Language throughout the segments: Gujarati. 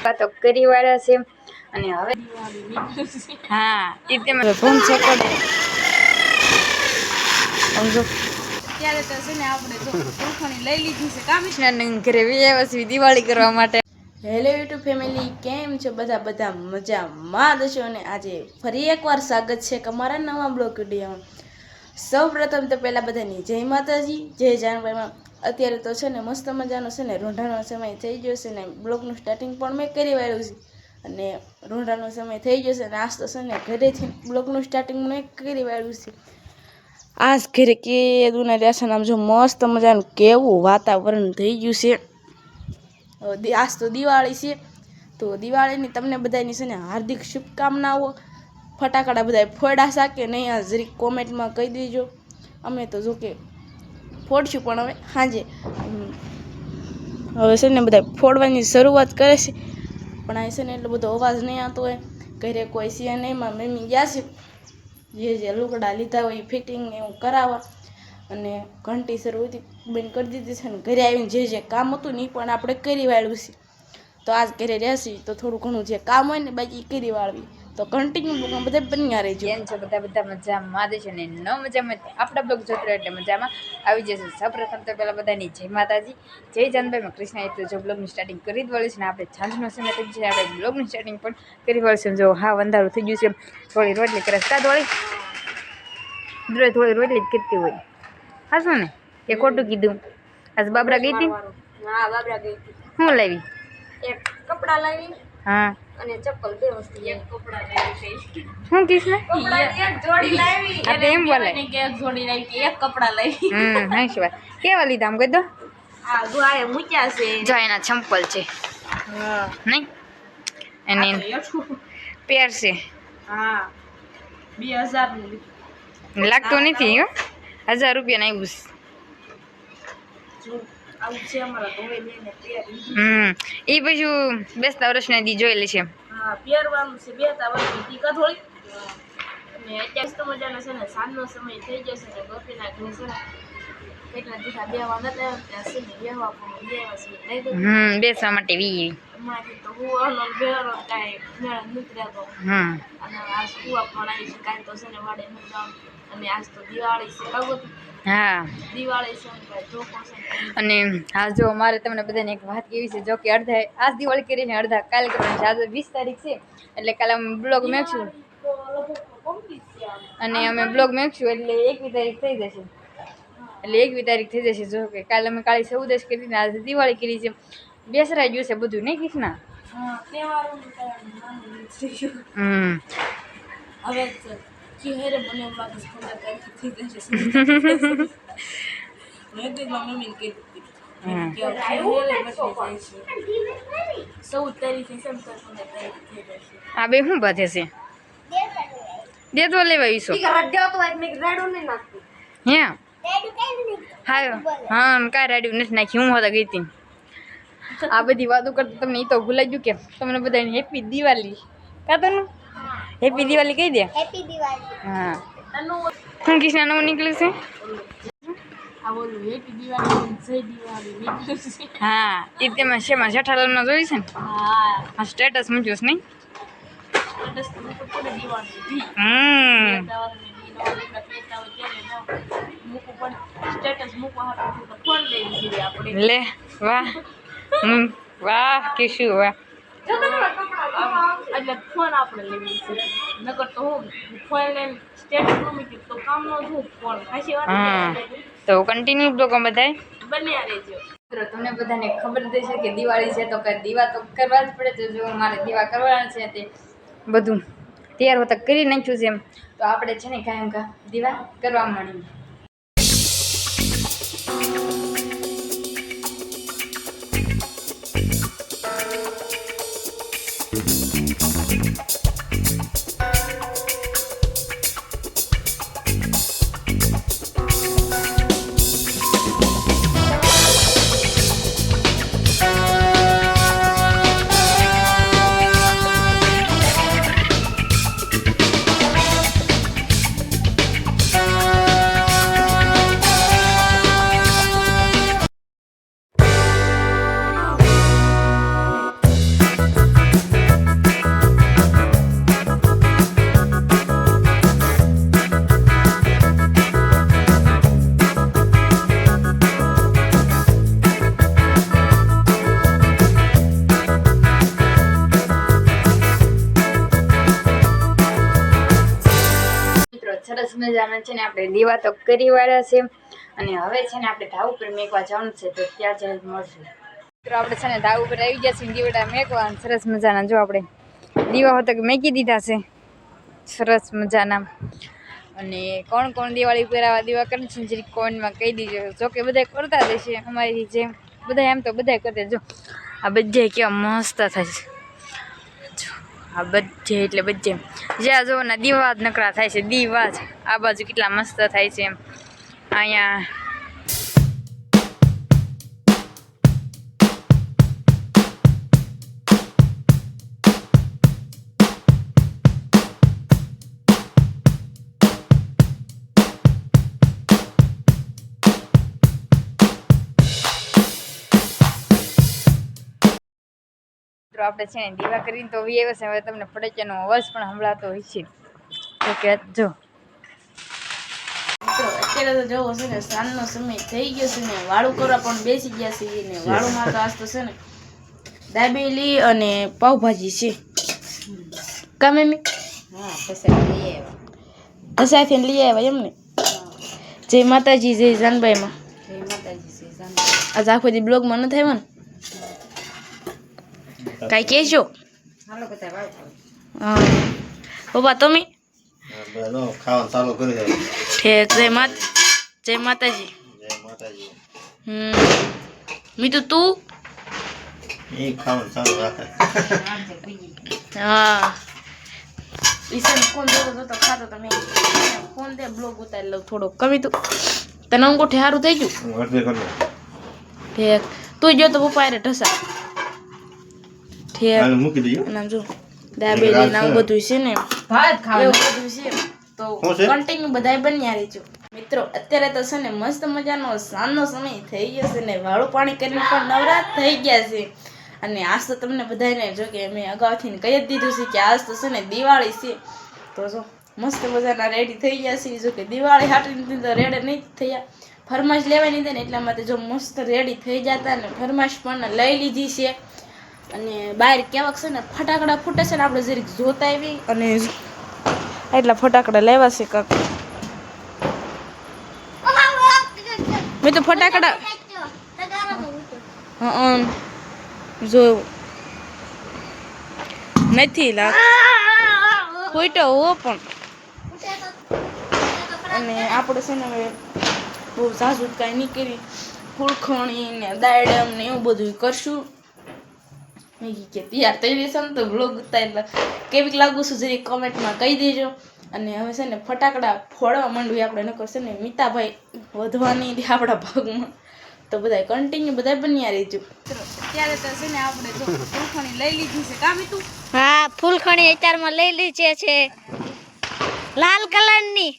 વાતો કરી વાળા છે અને હવે હા એ તેમ ફોન સકડ સમજો ત્યારે તો છે ને આપણે જો ચોખણી લઈ લીધી છે કામિશના ઘરે વ્યવસ્થિત દિવાળી કરવા માટે. હેલો યુટ્યુબ ફેમિલી, કેમ છો બધા મજામાં દશો? અને આજે ફરી એકવાર સ્વાગત છે અમારા નવા બ્લોગ વિડીયોમાં. સૌ પ્રથમ તો પહેલાં બધાની જય માતાજી, જય જાનભાઈમાં. અત્યારે તો છે ને મસ્ત મજાનો છે ને રોંઢાનો સમય થઈ ગયો છે ને બ્લોગનું સ્ટાર્ટિંગ પણ મેં કરી વાળ્યું છે અને રોંઢાનો સમય થઈ ગયો છે અને આજ તો છે ને ઘરેથી બ્લોગનું સ્ટાર્ટિંગ મેં કરી વાળ્યું છે. આજ ઘરે કેદું રહેશે આમ જો મસ્ત મજાનું કેવું વાતાવરણ થઈ ગયું છે. આજ તો દિવાળી છે તો દિવાળીની તમને બધાની છે ને હાર્દિક શુભકામનાઓ. ફટાકડા બધા ફોડા શાકે નહીં આ જરીક કોમેન્ટમાં કહી દેજો. અમે તો જો કે ફોડશું પણ હવે સાંજે હવે છે ને બધા ફોડવાની શરૂઆત કરે છે પણ આ છે ને એટલો બધો અવાજ નહીં આવતો હોય. ઘરે કોઈ છે નહીં, માં મમ્મી ગયા છે જે લુગડા લીધા હોય એ ફિટિંગ ને એવું કરાવવા અને ઘંટી શરૂઆતી બંધ કરી દીધી છે ને ઘરે આવીને જે કામ હતું ને એ પણ આપણે કરી વાળ્યું છે. તો આજ ઘરે રહેશે તો થોડું ઘણું જે કામ હોય ને બાકી કરી વાળવી તો કન્ટિન્યુ બધા બન્યા રહેજો. કેમ છે બધા મજામાં દેશે ને ન મજામાં આપણા બ્લોગ જોતો એટલે મજામાં આવી જશે. સૌપ્રથમ તો પહેલાં બધાની જય માતાજી, જય જાનભાઈમાં કૃષ્ણ. એટલે જો બ્લોગની સ્ટાર્ટિંગ કરી જ વળી છે ને આપણે સાંજનો સમય થઈ છે આપણે બ્લોગની સ્ટાર્ટિંગ પણ કરી વળી છે. જો હા અંધારું થઈ ગયું છે થોડી રોટલી કરે થોડી રોટલી જ કરતી હોય. હા શું ને એ ખોટું કીધું? આજ બાબરા ગઈ હતી? હા બાબરા ગઈ હતી. શું લાવી? એક કપડા લાવી હા અને ચપ્પલ, બે વસ્તુ. એક કપડા લાવી. શું કીસ ને એક જોડી લાવી આ તો એમ બોલે કે એક જોડી લાવી એક કપડા લાવી. હા શું વાત કેવા લીધા આમ કહી દો. આ ગુઆએ મૂક્યા છે. જો એના ચંપલ છે. હા નહીં એને પહેરશે. હા 2000 લાગતું નથી હો. 1000 રૂપિયા આવ્યું આવું છે અમારા ધોઈ લઈને એ પછી બેસતા વર્ષના દી જોયેલી છે. હા પહેરવાનું છે બેસતા વર્ષની ટીકા થોડી. અને અત્યારે તો મજાનો છે ને સાંજનો સમય થઈ જશે ને ગોપીના ઘરે છે ને કેટલા દીધા બેવા નતા ત્યાં છે ને બેવા પણ બેવા છે બેસવા માટે વી એમાંથી તો હું બેરો કાંઈ મેળ નથી રહેતો. અને આ કુવા પણ આવી છે કાંઈ તો છે ને વાડે નથી જવાનું. અને આજ તો દિવાળી છે બરાબર. હા દિવાળી છે ચોખ્ખો છે. અને હા જો મારે તમને બધાને એક વાત કેવી છે. જો કે અડધા આજ દિવાળી કરીને અડધા કાલે કરવાની છે. આજે 20 તારીખ છે એટલે કાલે અમે બ્લોગ મેકશું અને અમે બ્લોગ મેકશું એટલે 21 તારીખ થઈ જશે. એટલે 21 તારીખ થઈ જશે. જો કે કાલે અમે કાળી 14 કરી ને આજે દિવાળી કરી છે. બેસરાઈ ગયું છે બધું નહીં કૃષ્ણા? હવે ચહેરે મને એવું લાગે છે 15 તારીખ થઈ જશે. મમ્મી કહી દીધી 14 તારીખે આ બે શું બાંધે છે? દેતો લેવા ઈસો હે હા હા કાંઈ રાડ્યું નથી નાખી. હું હોતા ગઈ હતી આ બધી વાતો કરતા તમને એ તો ભૂલાઈ ગયું કે તમને બધાને હેપી દિવાળી કાતોનું હેપી દિવાળી કહી દે. હેપી દિવાળી. હા શું કૃષ્ણ નવું નીકળ્યું છે? આ બોલું હેપી દિવાળી જય દિવાળી નીકળ્યું છે. હા એ તેમાં શેમાં જેઠાલાલમાં જોયું છે ને? હા સ્ટેટસ મૂક્યું છે નહીં? સ્ટેટસ તો મૂકવું પડે દિવાળી. સ્ટેટસ મૂકવા હાટું તો ફોન લઈ લીધી આપણે. લે વાહ વાહ કેશું વાહ. એટલે ફોન આપણે લેવી છે નકર તો હું ફોન લઈને સ્ટેટસ ન મૂકી તો કામ ન થયું ફોન. સાચી વાત તો કન્ટિન્યુ બ્લોગ બધાય બન્યા રહેજો. તમને બધાને ખબર જ છે કે દિવાળી છે તો કઈ દીવા તો કરવા જ પડે. તો જો મારે દીવા કરવાના છે તે બધું તૈયાર હોતા કરી નાખ્યું છે એમ તો આપણે છે ને કાંઈ કા દીવા કરવા માંડીએ. મજાના છે ને આપણે દીવા તો કરી વાળા છે અને હવે છે ને આપણે ધાવ ઉપર મેકવા જવાનું છે તો ત્યાં જઈ મળશું. મિત્રો આપણે છે ને ધાવ ઉપર આવી ગયા છે દીવડા મેકવા અને સરસ મજાના જો આપણે દીવા હોતો કે મેકી દીધા છે સરસ મજાના. અને કોણ કોણ દિવાળી ઉપર આવા દીવા કરે છે જરીક કોમેન્ટમાં કહી દીજો. જો કે બધા કરતા જ છે અમારી જેમ, બધા એમ તો બધા કરતા. જો આ બધા કેવા મસ્ત થાય છે, જો આ બધે એટલે બધે જ્યાં જો ને દીવા જ નકરા થાય છે, દીવા જ. આ બાજુ કેટલા મસ્ત થાય છે એમ અહીંયા. આપણે છે ને દીવા કરીને તો વી આવ્યો છે. હવે તમને ફટાકિયાનો અવાજ પણ સંભળાતો હોય છે તો કે જો મિત્રો અત્યારે તો જવો છે ને સાંજનો સમય થઈ ગયો છે ને વાળું કરવા પણ બેસી ગયા છે ને વાળુંમાં તો આજ તો છે ને દાબેલી અને પાવભાજી છે. કા મમ્મી? પસાથી લઈ આવ્યા એમ ને. જય માતાજી, જય જાનબાઈમાં. આજે આખો દી બ્લોગમાં ન થાય ને કઈ કહેજો. હા પપ્પા તમે ખાવાનું ચાલુ કરી દે. ઠીક. જય માતાજી. મીતુ તું એ ખાવાનું ચાલુ રાખે. હા ઈશાન ફોન જોતો ખાતો તમે ફોન દે બ્લોગ ઉતારી લઉં થોડો. કમી તું તને અંગૂઠે સારું થઈ ગયું? અડધી કર લે. ઠીક. તું જો તો પપ્પા અરે ઢસા. ઠીક. હાલ મૂકી દઈએ. અને આમ જો દાબેલી ને આવું બધું છે ને ભાત એવું બધું છે તો શું છે? કન્ટિન્યુ બધાય બન્યા રહેજો. મિત્રો અત્યારે તો છે ને મસ્ત મજાનો સાંજનો સમય થઈ ગયો છે ને વાળું પાણી કરીને પણ નવરાત થઈ ગયા છે. અને આજ તો તમને બધાને જો કે મેં અગાઉથી કહી જ દીધું છે કે આજ તો છે ને દિવાળી છે. તો જો મસ્ત મજાના રેડી થઈ ગયા છે. જો કે દિવાળી હાટની તો રેડી નહીં થયા, ફરમાઈશ લેવાની હતી ને એટલા માટે જો મસ્ત રેડી થઈ જતા ને ફરમાઈશ પણ લઈ લીધી છે. અને બહાર કેવાક છે ને ફટાકડા ફૂટે છે ને આપણે જરીક જોતા આવી અને એટલા ફટાકડા લેવા છે કાંક. મેં તો ફટાકડા જો નથી લાગ ફૂટો હો પણ. અને આપણે છે ને હવે બહુ ઝાઝુ કાંઈ નહીં કરી, ફૂલખણી ને દાડમ ને એવું બધું કરશું. મેં કે તૈયાર થઈ રહેશે ને તો બ્લોગ ઉતારી કેવીક લાગુ છું જરી કોમેન્ટમાં કહી દેજો. અને હવે છે ને ફટાકડા ફોડવા માંડવી આપણે નકર છે ને મીતાભાઈ વધવાની આપણા ભાગમાં. તો બધા કન્ટિન્યુ બધા બન્યા રહેજો. અત્યારે તો છે ને આપણે જો ફૂલખણી લઈ લીધી છે. કામ તું? હા, ફૂલખણી અત્યારમાં લઈ લીધી છે લાલ કલરની.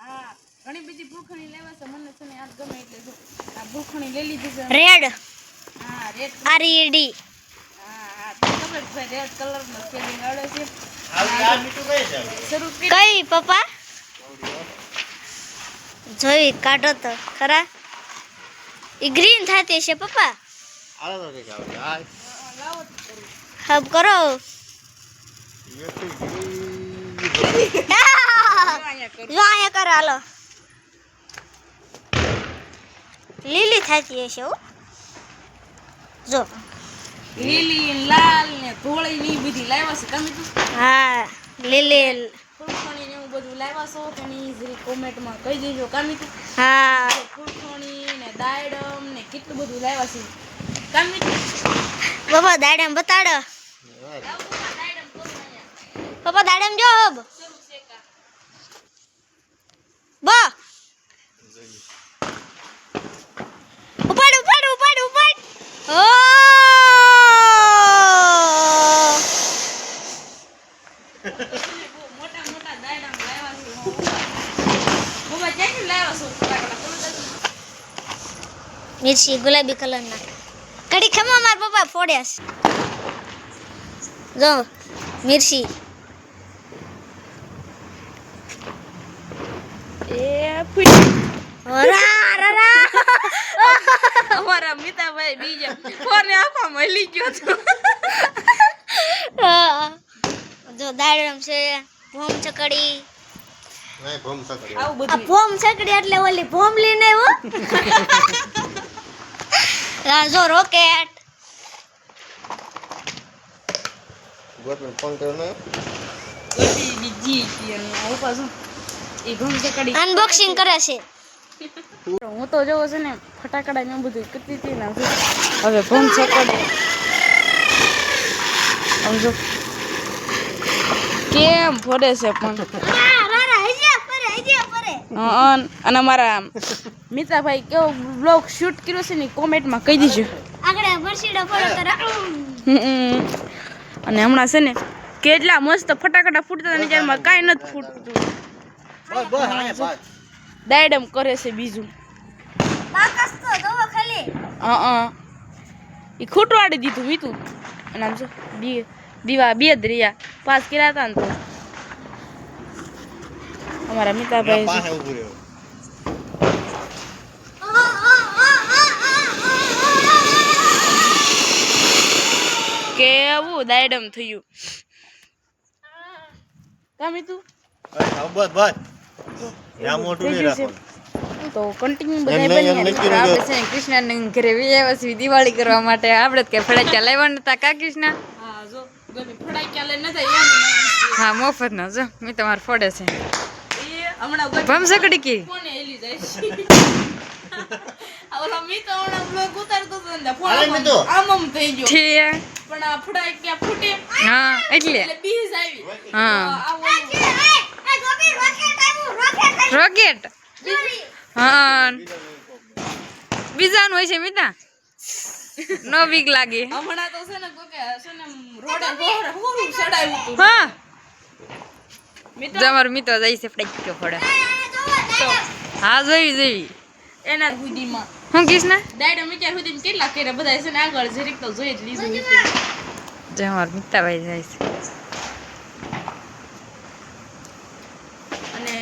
હા, ઘણી બધી ફૂલખણી લેવા છે. મને છે ને આ ગમે એટલે જો આ ફૂલખણી લઈ લીધી છે. રેડ. હા રેડ. આરઈડી. હા ખબર છે રેડ કલરનો સ્પેલિંગ આવડે છે. શરૂ કરી કઈ પપ્પા જોઈ કાઢો તો ખરા. ઈ ગ્રીન થતી છે પપ્પા. હાલો તો કે આવે. લાવો હબ કરો. જો અહીંયા કરો હાલો. લીલી થતી હશે હો. જો લીલી ને લાલ ને ધોળી ની બધી લાવ્યા છે. તમે તું હા લીલી. ફૂલખણી ને એવું બધું લાવ્યા છો કે નહીં જરી કોમેન્ટમાં કહી દેજો. કામી તું હા ફૂલખણી ને દાડમ ને કેટલું બધું લાવ્યા છે. કામી પપ્પા દાડમ બતાડો. પપ્પા દાડમ જો હબ બા. ઉપાડ ઉપાડ ઉપાડ ઉપાડ. ઓ મોટા મોટા દાડમ લાવ્યા છે. બાબા ક્યાંથી લાવ્યા છો ફટાકડા? મિર્ચી ગુલાબી કલરના કડી ખમા માર પપ્પા ફોડ્યા છે. જો મિર્ચી. એ ફૂટ રા રા રા. અમારા મિતાભાઈ બીજા ફોન આખો મળી ગયો તો. જો દાડમ છે, ભૂમ ચકડી નહીં ભમ સકડી આવું આ બધું ભોમ સકડી એટલે ઓલી ભોમ લઈને આવ્યો આ જો રોકેટ ગોતને ફોન કર્યો ને બીજી ઉપર શું એ ભમ ચકડી અનબોક્સિંગ કરે છે હું તો જોઉં છે ને ફટાકડા ને એવું બધું કરતી હતી ને હવે ભમ ચકડી સમજો કેમ ફોડે છે પણ અને અમારા મિતાભાઈ કેવો બ્લોગ શૂટ કર્યો છે ને કોમેન્ટમાં કહી દીજો આગળ વરસીડા પડે તો અને હમણાં છે ને કેટલા મસ્ત ફટાકડા ફૂટતા હતા ને જ્યારે કાંઈ નથી ફૂટતું બસ બસ આય બસ દાયડમ કરે છે બીજું બાકસ તો જોવો ખાલી એ ખૂટવાડી દીધું મીતું અને આમ જો દીવા બે જ રહ્યા પાસ કર્યા હતા ને તો અમારા મિતાભાઈ પાસે ઊભું રહ્યો કેવું દાયડમ થયું કા મીતું બસ બસ યા મોટું નહીં રાખો તો કન્ટિન્યુ એમ બધા નહીં, એમ બની નહીં. આપણે છે ને કૃષ્ણના ઘરે વ્યવસ્થિત દિવાળી કરવા માટે આપણે જ કઈ ફટાકડા લેવાના હતા કા કૃષ્ણ હા જો ગમે ફડાક્યા લઈને નતા એમ હા મફત ના જો મેં તમારે ફોડે છે એ હમણાં ગમે ભમ સકડી કી ફોને હેલી જાય છે આ ઓલા મીતો હમણાં બ્લોગ ઉતારતો હતો ને ફોન અરે મીતો. આમ થઈ ગયો ઠીક પણ આ ફડાક્યા ફૂટે હા એટલે એટલે બીજ આવી હા આ ઓલું રોકેટ હા બીજાનું હોય છે મિતા નો બીક લાગે હમણાં તો છે ને કોકે છે ને રોડે હોરું ચડાવ્યું હતું હા મિત્રો તમારો મિત્ર જાય છે ફટાક્યો ફોડે હા જોઈ એના સુધીમાં હું કૃષ્ણ દાયડો મીચાર સુધીમાં કેટલા કર્યા બધા છે ને આગળ જરીક તો જોઈ જ લીધું તમારો મિત્રભાઈ જાય છે અને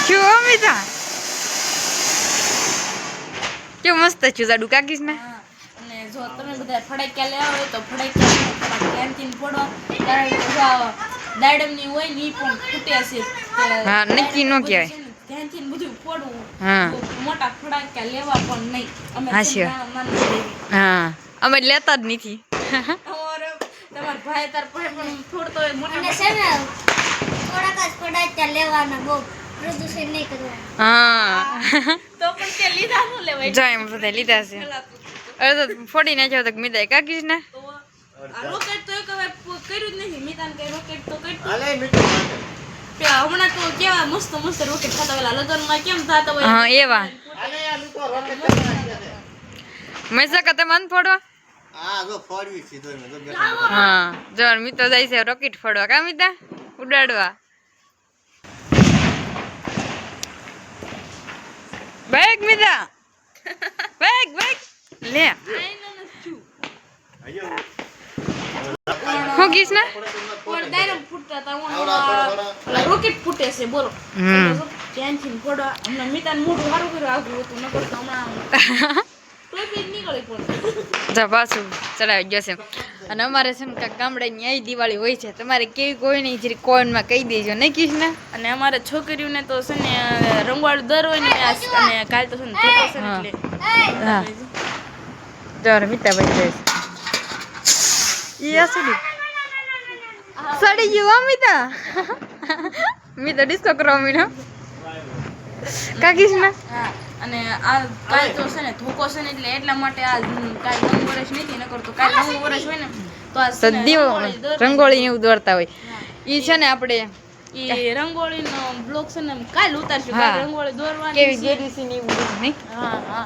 શું અમિતા કેવું મસ્ત છું જાડું કા કૃષ્ણ હા, અને જો તમે બધા ફડાક્યા લેવા હોય તો ફડાક્યા કેન્ટીન ફોડો કારણ કે જો દાડમની હોય ને ઈ પણ ફૂટે છે હા, નક્કી ન કહેવાય. ધ્યાનથી બધું ફોડવું હા. તો મોટા ફડાક્યા લેવા પણ નહીં અમે હા, છે sure. ને નાના લેવી હા અમે લેતા જ નથી તમારો તમારા ભાઈ તાર પાસે પણ ફોડતો હોય મોટા અને છે ને થોડાક જ પડાચ્યા લેવાના બહુ પ્રદૂષણ નહીં કરવાનું હા તો પણ તે લીધા ન લેવાય જાય એમ બધા લીધા છે અરે તો ફોડી નાખ્યો તો મિતા કા કૃષ્ણ તો આ રોકેટ તો એક હવે કર્યું જ નથી મિતાન કઈ રોકેટ તો કર્યું આલે મીઠું પેલા હમણાં તો કેવા મસ્ત મસ્ત રોકેટ થતા પેલા લગનમાં કેમ થતા હોય હા એવા આલે આ લોકો રોકેટ ચલાવ્યા છે મૈસા કા મન ફોડવા આ જો ફોડવી સીધો ને જો બેઠો હા જો મિત્ર જાય છે રોકેટ ફોડવા કા મિતા ઉડાડવા બેગ મિતા બેગ લે હું કૃષ્ણ પણ ડાયરેક્ટ ફૂટતા હતા આવડા થોડા ઓલા રોકેટ ફૂટે છે બોલો હમ. ત્યાંથી ફોડવા હમણાં મિતાન મોઢું સારું કર્યું આગળ હતું નકર તો હમણાં ટોપી જ નીકળી પણ જા પાછું ચડાવી ગયો છે અને અમારે છે ને કાંઈક ગામડાની અહીં દિવાળી હોય છે તમારે કેવી કોઈ નહીં જરી કોઈનમાં કહી દેજો નહીં કૃષ્ણ અને અમારે છોકરીઓને તો છે ને રંગવાળું દર હોય ને અને કાલ તો છે ને થતો છે ને હા. એટલે હા જર મિતાભાઈ જાય છે ઈ આ સડી ગયું અમિતા મિતા ડિસ્કો કરવા મીનો કા કૃષ્ણ હા અને આ કાલ તો છે ને ધોકો છે ને એટલે એટલા માટે આ કાલ નવું વર્ષ નથી નકર તો કાલ નવું વર્ષ હોય ને તો આ તો છે ને દીવો રંગોળી દોરવાની. રંગોળી એવું દોરતા હોય ઈ છે ને આપણે ઈ રંગોળીનો બ્લોગ છે ને કાલ ઉતારશું હા. કાલ રંગોળી દોરવાની કેવી છે. ગેરી છે ને એવું બધું નહીં હા હા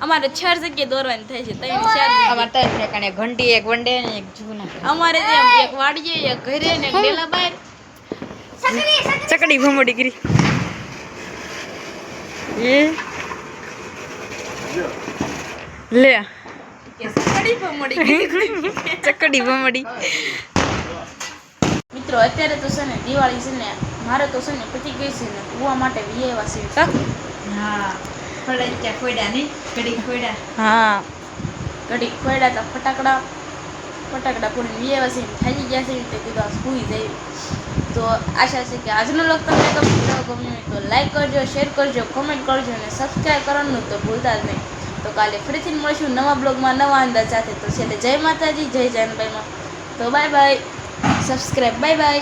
અમારે 4 જગ્યાએ દોરવાની થાય છે 3 4 અમારે તો ઠેકાણે ઘંટી એક વંડે ને એક જૂના અમારે ત્યાં એક વાડીએ એક ઘરે ને એક ડેલા બહાર ચકડી ભમડી કરી એ લે કે સકડી પણ મળી ચકડી ભમડી મિત્રો અત્યારે તો છે ને દિવાળી છે ને મારે તો છે ને પતી ગઈ છે ને ઉવા માટે વિયેવા છે કા હા ફળિયા ફોડ્યા નહીં કડી ફોડ્યા હા કડી ખોયડા તા ફટાકડા ફટાકડા ફોડીને વિયેવા છે થાકી ગયા છે તે કીધું આ સૂઈ જાય. તો આશા છે કે આજનો લોક તમને ગમ્યો હોય તો લાઈક કરજો, શેર કરજો, કોમેન્ટ કરજો અને સબસ્ક્રાઈબ કરવાનું તો ભૂલતા જ નહીં. તો કાલે ફરીથી મળીશું નવા બ્લોગમાં નવા અંદાજ સાથે. તો છેલ્લે જય માતાજી, જય જાનબાઈમાં. તો bye bye, subscribe, bye bye.